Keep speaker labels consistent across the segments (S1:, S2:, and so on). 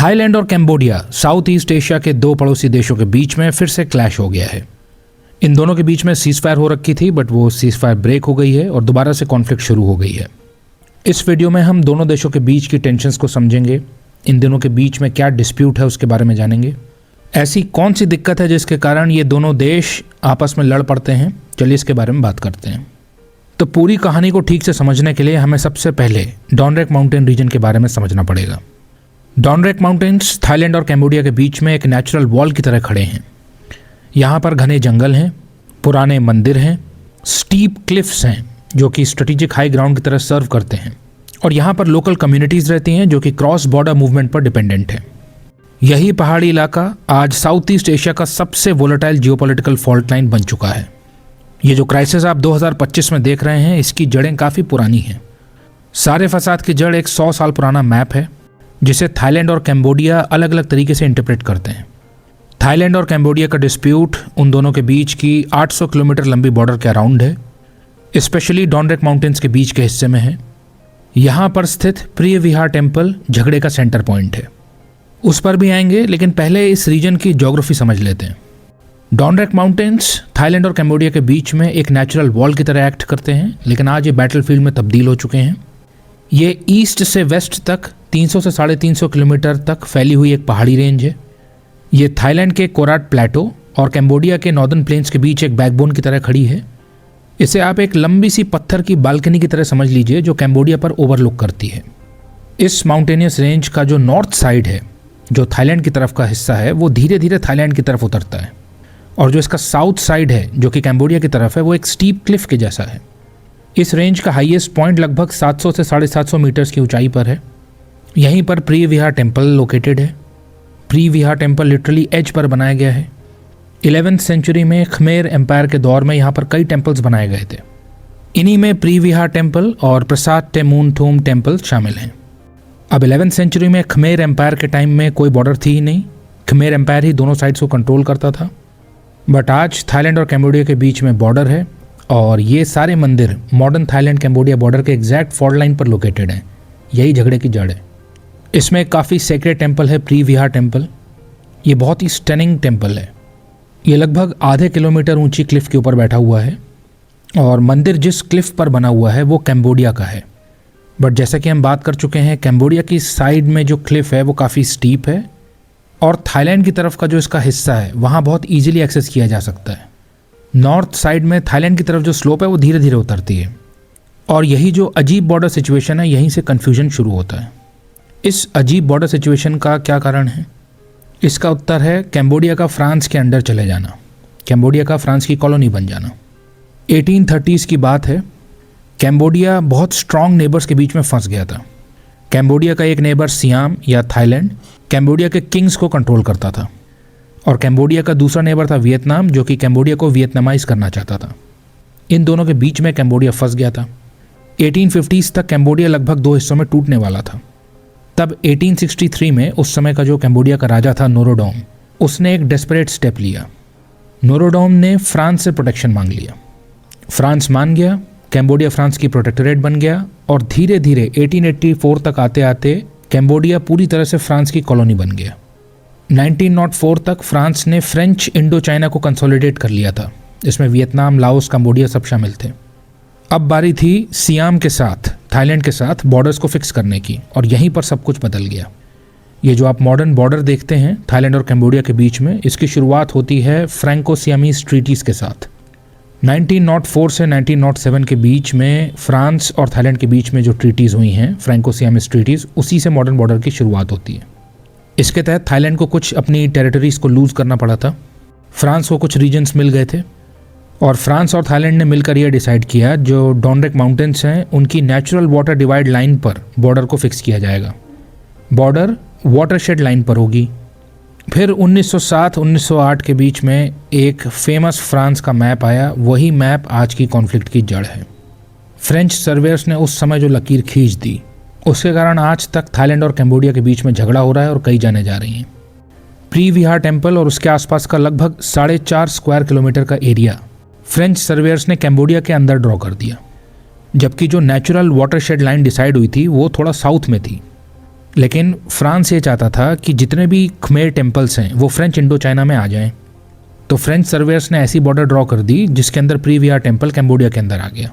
S1: Thailand और Cambodia south east Asia के दो पड़ोसी देशों के बीच में फिर से क्लैश हो गया है। इन दोनों के बीच में सीज़फायर हो रखी थी, बट वो सीज़फायर ब्रेक हो गई है और दोबारा से कॉन्फ्लिक्ट शुरू हो गई है। इस वीडियो में हम दोनों देशों के बीच की टेंशन्स को समझेंगे, इन दोनों के बीच में क्या डिस्प्यूट है उसके बारे में जानेंगे। ऐसी कौन सी दिक्कत है जिसके कारण ये दोनों देश आपस में लड़ पड़ते हैं, चलिए इसके बारे में बात करते हैं। तो पूरी कहानी को ठीक से समझने के लिए हमें सबसे पहले डॉनरेक माउंटेन रीजन के बारे में समझना पड़ेगा। डॉनरेक माउंटेन्स थाईलैंड और कैम्बोडिया के बीच में एक नेचुरल वॉल की तरह खड़े हैं। यहाँ पर घने जंगल हैं, पुराने मंदिर हैं, स्टीप क्लिफ्स हैं जो कि स्ट्रेटेजिक हाई ग्राउंड की तरह सर्व करते हैं, और यहाँ पर लोकल कम्युनिटीज़ रहती हैं जो कि क्रॉस बॉर्डर मूवमेंट पर डिपेंडेंट है। यही पहाड़ी इलाका आज साउथ ईस्ट एशिया का सबसे वोलेटाइल जियोपॉलिटिकल फॉल्ट लाइन बन चुका है। ये जो क्राइसिस आप 2025 में देख रहे हैं, इसकी जड़ें काफ़ी पुरानी हैं। सारे फसाद की जड़ एक 100 साल पुराना मैप है जिसे थाईलैंड और कैम्बोडिया अलग अलग तरीके से इंटरप्रेट करते हैं। थाईलैंड और कैम्बोडिया का डिस्प्यूट उन दोनों के बीच की 800 किलोमीटर लंबी बॉर्डर के अराउंड है, स्पेशली डॉनरेक माउंटेन्स के बीच के हिस्से में है। यहाँ पर स्थित प्रिय विहार टेम्पल झगड़े का सेंटर पॉइंट है, उस पर भी आएंगे, लेकिन पहले इस रीजन की ज्योग्राफी समझ लेते हैं। डॉनरेक माउंटेन्स थाईलैंड और कैम्बोडिया के बीच में एक नेचुरल वॉल की तरह एक्ट करते हैं, लेकिन आज ये बैटलफील्ड में तब्दील हो चुके हैं। ये ईस्ट से वेस्ट तक 300 से 350 किलोमीटर तक फैली हुई एक पहाड़ी रेंज है। ये थाईलैंड के कोराट प्लेटो और कैम्बोडिया के नॉर्दर्न प्लेन्स के बीच एक बैकबोन की तरह खड़ी है। इसे आप एक लंबी सी पत्थर की बालकनी की तरह समझ लीजिए जो कैम्बोडिया पर ओवरलुक करती है। इस माउंटेनियस रेंज का जो नॉर्थ साइड है, जो थाईलैंड की तरफ का हिस्सा है, वो धीरे धीरे थाईलैंड की तरफ उतरता है, और जो इसका साउथ साइड है जो कि कैम्बोडिया की तरफ है, वो एक स्टीप क्लिफ के जैसा है। इस रेंज का हाईएस्ट पॉइंट लगभग 700 से 750 मीटर्स की ऊंचाई पर है। यहीं पर प्रिय विहार टेम्पल लोकेटेड है। प्रिय विहार टेम्पल लिटरली एज पर बनाया गया है। 11th सेंचुरी में खमेर एम्पायर के दौर में यहाँ पर कई टेम्पल्स बनाए गए थे। इन्हीं में प्रिय विहार टेम्पल और प्रसाद टेमून थूम टेम्पल शामिल हैं। अब 11th सेंचुरी में खमेर एम्पायर के टाइम में कोई बॉर्डर थी ही नहीं, खमेर एम्पायर ही दोनों साइड्स को कंट्रोल करता था। बट आज थाईलैंड और कैम्बोडिया के बीच में बॉर्डर है, और ये सारे मंदिर मॉडर्न थाईलैंड कैम्बोडिया बॉर्डर के एग्जैक्ट फॉल्ट लाइन पर लोकेटेड हैं। यही झगड़े की जड़ है। इसमें काफ़ी सेक्रेड टेम्पल है प्रिय विहार टेम्पल। ये बहुत ही स्टनिंग टेम्पल है। ये लगभग आधे किलोमीटर ऊंची क्लिफ के ऊपर बैठा हुआ है, और मंदिर जिस क्लिफ पर बना हुआ है वो कैम्बोडिया का है। बट जैसा कि हम बात कर चुके हैं, कैम्बोडिया की साइड में जो क्लिफ है वो काफ़ी स्टीप है, और थाईलैंड की तरफ का जो इसका हिस्सा है वहाँ बहुत ईजिली एक्सेस किया जा सकता है। नॉर्थ साइड में थाईलैंड की तरफ जो स्लोप है वो धीरे धीरे उतरती है, और यही जो अजीब बॉर्डर सिचुएशन है, यहीं से कन्फ्यूजन शुरू होता है। इस अजीब बॉर्डर सिचुएशन का क्या कारण है? इसका उत्तर है कैम्बोडिया का फ्रांस के अंडर चले जाना, कैम्बोडिया का फ्रांस की कॉलोनी बन जाना। 1830s की बात है। कैम्बोडिया बहुत स्ट्रॉन्ग नेबर्स के बीच में फंस गया था। कैम्बोडिया का एक नेबर सियाम या थाईलैंड कैम्बोडिया के किंग्स को कंट्रोल करता था, और कैम्बोडिया का दूसरा नेबर था वियतनाम, जो कि कैम्बोडिया को वियतनामाइज करना चाहता था। इन दोनों के बीच में कैम्बोडिया फंस गया था। 1850s तक कैम्बोडिया लगभग दो हिस्सों में टूटने वाला था। तब 1863 में उस समय का जो कैम्बोडिया का राजा था नोरोडोम, उसने एक डेस्परेट स्टेप लिया। नोरोडोम ने फ्रांस से प्रोटेक्शन मांग लिया। फ्रांस मान गया, कैम्बोडिया फ्रांस की प्रोटेक्टोरेट बन गया, और धीरे धीरे 1884 तक आते आते कैम्बोडिया पूरी तरह से फ्रांस की कॉलोनी बन गया। 1904 तक फ्रांस ने फ्रेंच इंडो चाइना को कंसोलिडेट कर लिया था, जिसमें वियतनाम, लाओस, कंबोडिया सब शामिल थे। अब बारी थी सियाम के साथ, थाईलैंड के साथ बॉर्डर्स को फिक्स करने की, और यहीं पर सब कुछ बदल गया। ये जो आप मॉडर्न बॉर्डर देखते हैं थाईलैंड और कैम्बोडिया के बीच में, इसकी शुरुआत होती है फ्रैंको सियामीज ट्रीटीज़ के साथ। 1904 से 1907 के बीच में फ्रांस और थाईलैंड के बीच में जो ट्रीटीज़ हुई हैं, फ्रैंको सियामीज ट्रीटीज़, उसी से मॉडर्न बॉर्डर की शुरुआत होती है। इसके तहत थाईलैंड को कुछ अपनी टेरिटरीज़ को लूज़ करना पड़ा था, फ्रांस को कुछ रीजन्स मिल गए थे, और फ्रांस और थाईलैंड ने मिलकर यह डिसाइड किया जो डॉनरेक माउंटेन्स हैं उनकी नेचुरल वाटर डिवाइड लाइन पर बॉर्डर को फिक्स किया जाएगा। बॉर्डर वाटरशेड लाइन पर होगी। फिर 1907-1908 के बीच में एक फेमस फ्रांस का मैप आया, वही मैप आज की कॉन्फ्लिक्ट की जड़ है। फ्रेंच सर्वेयर्स ने उस समय जो लकीर खींच दी, उसके कारण आज तक थाईलैंड और कैम्बोडिया के बीच में झगड़ा हो रहा है, और कई जाने जा रही हैं। प्रिय विहार टेम्पल और उसके आसपास का लगभग 4.5 स्क्वायर किलोमीटर का एरिया फ्रेंच सर्वेयर्स ने कैम्बोडिया के अंदर ड्रॉ कर दिया, जबकि जो नेचुरल वाटरशेड लाइन डिसाइड हुई थी वो थोड़ा साउथ में थी। लेकिन फ्रांस ये चाहता था कि जितने भी खमेर टेम्पल्स हैं वो फ्रेंच इंडो चाइना में आ जाएं। तो फ्रेंच सर्वेयर्स ने ऐसी बॉर्डर ड्रॉ कर दी जिसके अंदर प्रीवियर टेम्पल कैम्बोडिया के अंदर आ गया।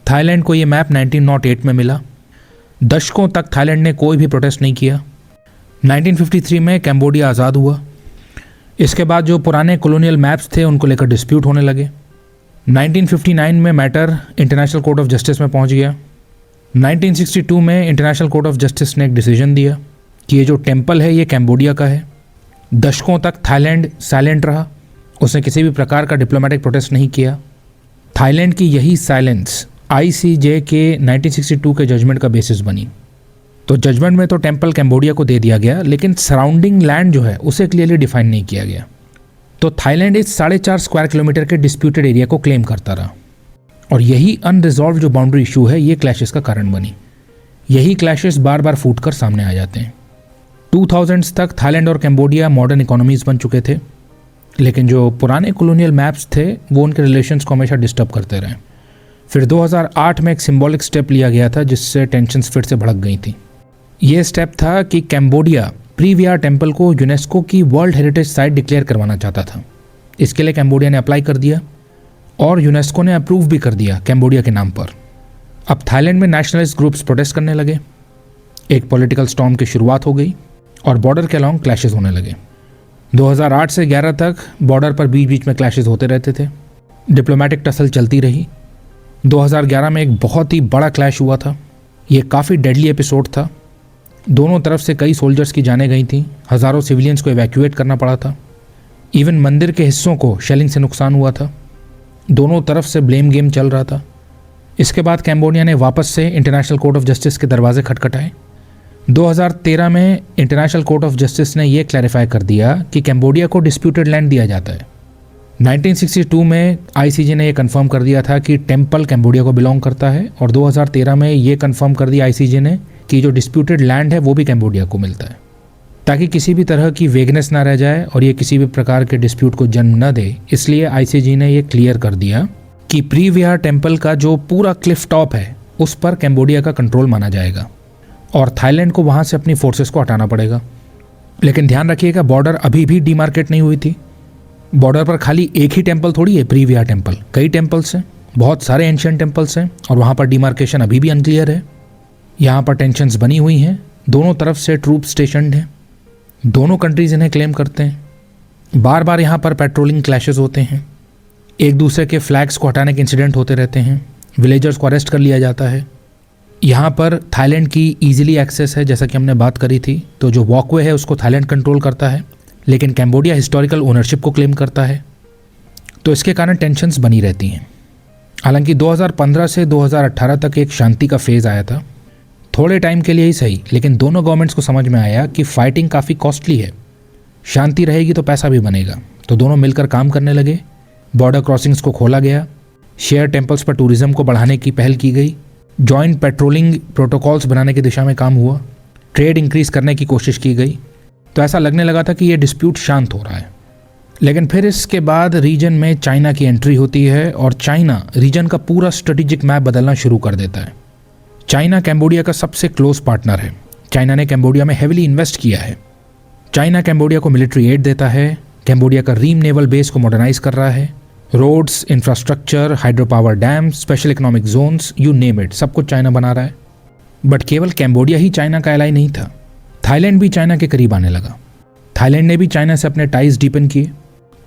S1: थाईलैंड को ये मैप 1908 में मिला। दशकों तक थाईलैंड ने कोई भी प्रोटेस्ट नहीं किया। 1953 में कैम्बोडिया आज़ाद हुआ। इसके बाद जो पुराने कॉलोनियल मैप्स थे उनको लेकर डिस्प्यूट होने लगे। 1959 में matter international court of justice में पहुंच गया। 1962 में इंटरनेशनल कोर्ट ऑफ जस्टिस ने एक डिसीजन दिया कि ये जो टेम्पल है ये कैम्बोडिया का है। दशकों तक थाईलैंड साइलेंट रहा, उसने किसी भी प्रकार का डिप्लोमेटिक प्रोटेस्ट नहीं किया। थाईलैंड की यही साइलेंस ICJ के 1962 के जजमेंट का बेसिस बनी। तो जजमेंट में तो टेम्पल कैम्बोडिया को दे दिया गया, लेकिन सराउंडिंग लैंड जो है उसे क्लियरली डिफाइन नहीं किया गया। तो थाईलैंड इस 4.5 स्क्वायर किलोमीटर के डिस्प्यूटेड एरिया को क्लेम करता रहा और यही अनरिजॉल्व जो बाउंड्री इशू है ये क्लैशेस का कारण बनी। यही क्लैशेस बार बार फूट कर सामने आ जाते हैं। 2000s तक थाईलैंड और कैम्बोडिया मॉडर्न इकोनॉमीज बन चुके थे, लेकिन जो पुराने कॉलोनियल मैप्स थे वो उनके रिलेशंस को हमेशा डिस्टर्ब करते रहे। फिर 2008 में एक सिंबॉलिक स्टेप लिया गया था जिससे टेंशन्स फिर से भड़क गई थी। ये स्टेप था कि कैम्बोडिया प्रीवियर टेम्पल को यूनेस्को की वर्ल्ड हेरिटेज साइट डिक्लेयर करवाना चाहता था। इसके लिए कैम्बोडिया ने अप्लाई कर दिया और यूनेस्को ने अप्रूव भी कर दिया कैम्बोडिया के नाम पर। अब थाईलैंड में नेशनलिस्ट ग्रुप्स प्रोटेस्ट करने लगे, एक पॉलिटिकल स्टॉर्म की शुरुआत हो गई और बॉर्डर के अलॉन्ग क्लैशेस होने लगे। 2008 से 11 तक बॉर्डर पर बीच बीच में क्लैशेस होते रहते थे। डिप्लोमेटिक टसल चलती रही। 2011 में एक बहुत ही बड़ा क्लैश हुआ था। ये काफ़ी डेडली एपिसोड था। दोनों तरफ से कई सोल्जर्स की जानें गई थी, हज़ारों सिविलियंस को इवैक्यूएट करना पड़ा था। इवन मंदिर के हिस्सों को शेलिंग से नुकसान हुआ था। दोनों तरफ से ब्लेम गेम चल रहा था। इसके बाद कैम्बोडिया ने वापस से इंटरनेशनल कोर्ट ऑफ जस्टिस के दरवाजे खटखटाए। 2013 में इंटरनेशनल कोर्ट ऑफ जस्टिस ने यह क्लैरिफाई कर दिया कि कैम्बोडिया को डिस्प्यूटेड लैंड दिया जाता है। 1962 में ICJ ने यह कंफर्म कर दिया था कि टेम्पल कैम्बोडिया को बिलोंग करता है और 2013 में ये कंफर्म कर दिया ICJ ने कि जो डिस्प्यूटेड लैंड है वो भी कैम्बोडिया को मिलता है, ताकि किसी भी तरह की वेगनेस ना रह जाए और ये किसी भी प्रकार के डिस्प्यूट को जन्म न दे। इसलिए ICJ ने ये क्लियर कर दिया कि प्रीवियर टेम्पल का जो पूरा क्लिफ टॉप है उस पर कैम्बोडिया का कंट्रोल माना जाएगा और थाईलैंड को वहाँ से अपनी फोर्सेस को हटाना पड़ेगा। लेकिन ध्यान रखिएगा, बॉर्डर अभी भी डीमार्केट नहीं हुई थी। बॉर्डर पर खाली एक ही टेम्पल थोड़ी है प्रीवियर टेम्पल, कई टेम्पल्स हैं, बहुत सारे एंशिएंट टेम्पल्स हैं और वहाँ पर डीमार्केशन अभी भी अनक्लियर है। यहाँ पर टेंशन्स बनी हुई हैं, दोनों तरफ से ट्रूप स्टेशनड हैं, दोनों कंट्रीज इन्हें क्लेम करते हैं। बार बार यहाँ पर पेट्रोलिंग क्लैशेस होते हैं, एक दूसरे के फ्लैग्स को हटाने के इंसिडेंट होते रहते हैं, विलेजर्स को अरेस्ट कर लिया जाता है। यहाँ पर थाईलैंड की ईजिली एक्सेस है, जैसा कि हमने बात करी थी। तो जो वॉकवे है उसको थाईलैंड कंट्रोल करता है, लेकिन कैम्बोडिया हिस्टोरिकल ओनरशिप को क्लेम करता है। तो इसके कारण टेंशन्स बनी रहती हैं। हालांकि 2015 से 2018 तक एक शांति का फेज़ आया था, थोड़े टाइम के लिए ही सही, लेकिन दोनों गवर्नमेंट्स को समझ में आया कि फाइटिंग काफ़ी कॉस्टली है, शांति रहेगी तो पैसा भी बनेगा। तो दोनों मिलकर काम करने लगे। बॉर्डर क्रॉसिंग्स को खोला गया, शेयर टेम्पल्स पर टूरिज्म को बढ़ाने की पहल की गई, जॉइंट पेट्रोलिंग प्रोटोकॉल्स बनाने की दिशा में काम हुआ, ट्रेड इंक्रीज करने की कोशिश की गई। तो ऐसा लगने लगा था कि ये डिस्प्यूट शांत हो रहा है। लेकिन फिर इसके बाद रीजन में चाइना की एंट्री होती है और चाइना रीजन का पूरा स्ट्रेटेजिक मैप बदलना शुरू कर देता है। चाइना कैम्बोडिया का सबसे क्लोज पार्टनर है। चाइना ने कैम्बोडिया में हेविली इन्वेस्ट किया है। चाइना कैम्बोडिया को मिलिट्री एड देता है, कैम्बोडिया का रीम नेवल बेस को मॉडर्नाइज कर रहा है, roads, infrastructure, hydro power dam, special economic zones, you name it, सब कुछ चाइना बना रहा है। बट केवल कैम्बोडिया ही चाइना का एलाई नहीं था, थाईलैंड भी चाइना के करीब आने लगा। थाईलैंड ने भी चाइना से अपने टाइज डीपन किए।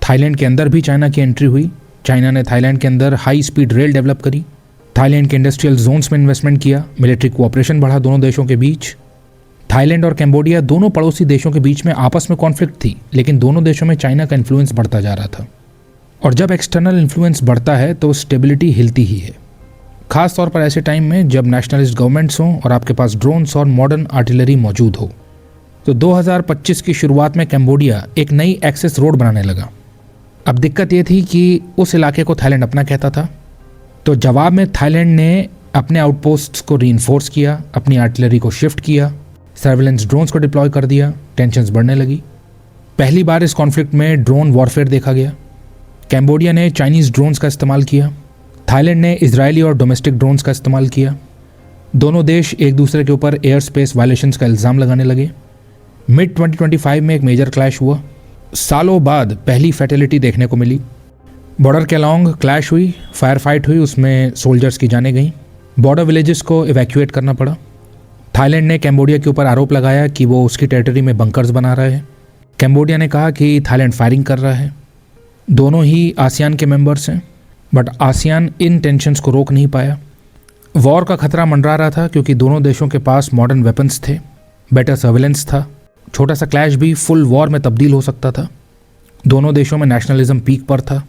S1: थाईलैंड के अंदर भी चाइना की एंट्री हुई। चाइना ने थाईलैंड के अंदर हाई स्पीड रेल डेवलप करी, थाईलैंड के इंडस्ट्रियल जोन्स में इन्वेस्टमेंट किया, मिलिट्री कोऑपरेशन बढ़ा दोनों देशों के बीच। थाईलैंड और कैम्बोडिया दोनों पड़ोसी देशों के बीच में आपस में कॉन्फ्लिक्ट थी, लेकिन दोनों देशों में चाइना का इन्फ्लुएंस बढ़ता जा रहा था। और जब एक्सटर्नल इन्फ्लुएंस बढ़ता है तो स्टेबिलिटी हिलती ही है, खास तौर पर ऐसे टाइम में जब नेशनलिस्ट गवर्नमेंट्स हों और आपके पास ड्रोन्स और मॉडर्न आर्टिलरी मौजूद हो। तो 2025 की शुरुआत में कैम्बोडिया एक नई एक्सेस रोड बनाने लगा। अब दिक्कत ये थी कि उस इलाके को थाईलैंड अपना कहता था, तो जवाब में थाईलैंड ने अपने आउटपोस्ट्स को रीइंफोर्स किया, अपनी आर्टिलरी को शिफ्ट किया, सर्वेलेंस ड्रोन्स को डिप्लॉय कर दिया। टेंशन्स बढ़ने लगी। पहली बार इस कॉन्फ्लिक्ट में ड्रोन वॉरफेयर देखा गया। कैम्बोडिया ने चाइनीज़ ड्रोन्स का इस्तेमाल किया, थाईलैंड ने इजरायली और डोमेस्टिक ड्रोन्स का इस्तेमाल किया। दोनों देश एक दूसरे के ऊपर एयर स्पेस वायलेशंस का इल्ज़ाम लगाने लगे। मिड 2025 में एक मेजर क्लैश हुआ। सालों बाद पहली फैटेलिटी देखने को मिली। बॉर्डर के अलॉन्ग क्लैश हुई, फायर फाइट हुई, उसमें सोल्जर्स की जानें गईं। बॉर्डर विलेजेस को इवैक्यूएट करना पड़ा। थाईलैंड ने कैम्बोडिया के ऊपर आरोप लगाया कि वो उसकी टेरिटरी में बंकर्स बना रहे हैं। कैम्बोडिया ने कहा कि थाईलैंड फायरिंग कर रहा है। दोनों ही आसियान के मेंबर्स हैं, बट आसियान इन टेंशन्स को रोक नहीं पाया। वॉर का खतरा मंडरा रहा था क्योंकि दोनों देशों के पास मॉडर्न वेपन्स थे, बेटर सर्वेलेंस था। छोटा सा क्लैश भी फुल वॉर में तब्दील हो सकता था। दोनों देशों में नेशनलिज्म पीक पर था।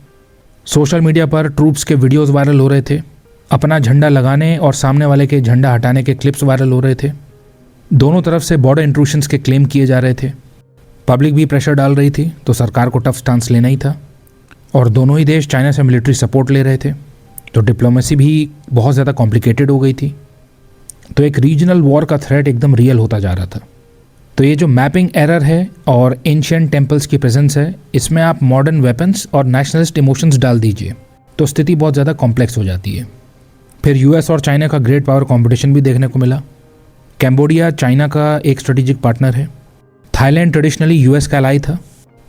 S1: सोशल मीडिया पर ट्रूप्स के वीडियोस वायरल हो रहे थे। अपना झंडा लगाने और सामने वाले के झंडा हटाने के क्लिप्स वायरल हो रहे थे। दोनों तरफ से बॉर्डर इंट्रूशंस के क्लेम किए जा रहे थे। पब्लिक भी प्रेशर डाल रही थी, तो सरकार को टफ स्टांस लेना ही था। और दोनों ही देश चाइना से मिलिट्री सपोर्ट ले रहे थे, तो डिप्लोमेसी भी बहुत ज़्यादा कॉम्प्लिकेटेड हो गई थी। तो एक रीजनल वॉर का थ्रेट एकदम रियल होता जा रहा था। तो ये जो मैपिंग एरर है और एंशिएंट टेम्पल्स की प्रेजेंस है, इसमें आप मॉडर्न वेपन्स और नेशनलिस्ट इमोशंस डाल दीजिए तो स्थिति बहुत ज़्यादा कॉम्प्लेक्स हो जाती है। फिर यूएस और चाइना का ग्रेट पावर कंपटीशन भी देखने को मिला। कैम्बोडिया चाइना का एक स्ट्रेटेजिक पार्टनर है। थाईलैंड ट्रेडिशनली यूएस का एलाई था,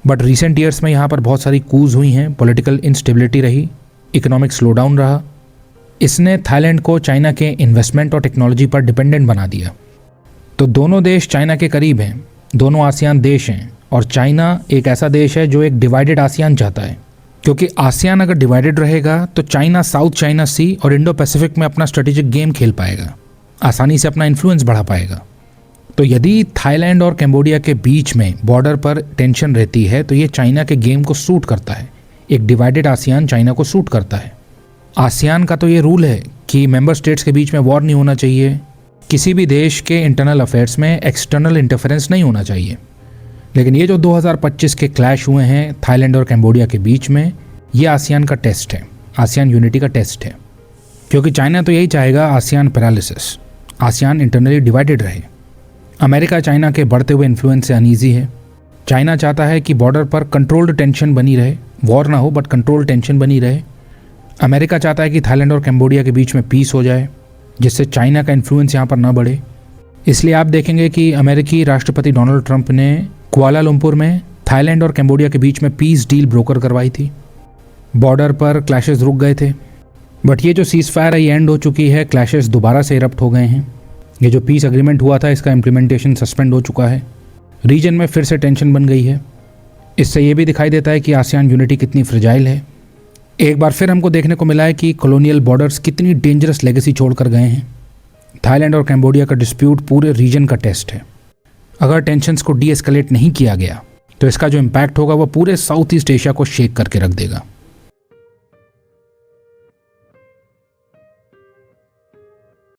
S1: बट रिसेंट ईयर्स में यहाँ पर बहुत सारी कूज हुई हैं, पॉलिटिकल इंस्टेबिलिटी रही, इकोनॉमिक स्लोडाउन रहा। इसने थाईलैंड को चाइना के इन्वेस्टमेंट और टेक्नोलॉजी पर डिपेंडेंट बना दिया। तो दोनों देश चाइना के करीब हैं, दोनों आसियान देश हैं, और चाइना एक ऐसा देश है जो एक डिवाइडेड आसियान चाहता है, क्योंकि आसियान अगर डिवाइडेड रहेगा तो चाइना साउथ चाइना सी और इंडो पैसिफिक में अपना स्ट्रेटेजिक गेम खेल पाएगा, आसानी से अपना इन्फ्लुएंस बढ़ा पाएगा। तो यदि थाईलैंड और कैम्बोडिया के बीच में बॉर्डर पर टेंशन रहती है तो ये चाइना के गेम को सूट करता है। एक डिवाइडेड आसियान चाइना को सूट करता है। आसियान का तो ये रूल है कि मेंबर स्टेट्स के बीच में वॉर नहीं होना चाहिए, किसी भी देश के इंटरनल अफेयर्स में एक्सटर्नल इंटरफेरेंस नहीं होना चाहिए। लेकिन ये जो 2025 के क्लैश हुए हैं थाईलैंड और कैम्बोडिया के बीच में, ये आसियान का टेस्ट है, आसियान यूनिटी का टेस्ट है। क्योंकि चाइना तो यही चाहेगा ASEAN paralysis, ASEAN internally divided रहे। अमेरिका चाइना के बढ़ते हुए इन्फ्लुएंस से अनईजी है। चाइना चाहता है कि बॉर्डर पर कंट्रोल्ड टेंशन बनी रहे, वॉर ना हो बट कंट्रोल्ड टेंशन बनी रहे। अमेरिका चाहता है कि थाईलैंड और कैम्बोडिया के बीच में पीस हो जाए, जिससे चाइना का इन्फ्लुएंस यहाँ पर ना बढ़े। इसलिए आप देखेंगे कि अमेरिकी राष्ट्रपति डोनाल्ड ट्रंप ने कुआलालंपुर में थाईलैंड और कैम्बोडिया के बीच में पीस डील ब्रोकर करवाई थी। बॉर्डर पर क्लैशेस रुक गए थे, बट ये जो सीज फायर है ये एंड हो चुकी है। क्लैशेस दोबारा से इरप्ट हो गए हैं। ये जो पीस एग्रीमेंट हुआ था इसका इम्प्लीमेंटेशन सस्पेंड हो चुका है। रीजन में फिर से टेंशन बन गई है। इससे ये भी दिखाई देता है कि आसियान यूनिटी कितनी फ्रेजाइल है। एक बार फिर हमको देखने को मिला है कि कॉलोनियल बॉर्डर्स कितनी डेंजरस लेगेसी छोड़ कर गए हैं। थाईलैंड और कैम्बोडिया का डिस्प्यूट पूरे रीजन का टेस्ट है। अगर टेंशन्स को डी एस्केलेट नहीं किया गया तो इसका जो इम्पैक्ट होगा वो पूरे साउथ ईस्ट एशिया को शेक करके रख देगा।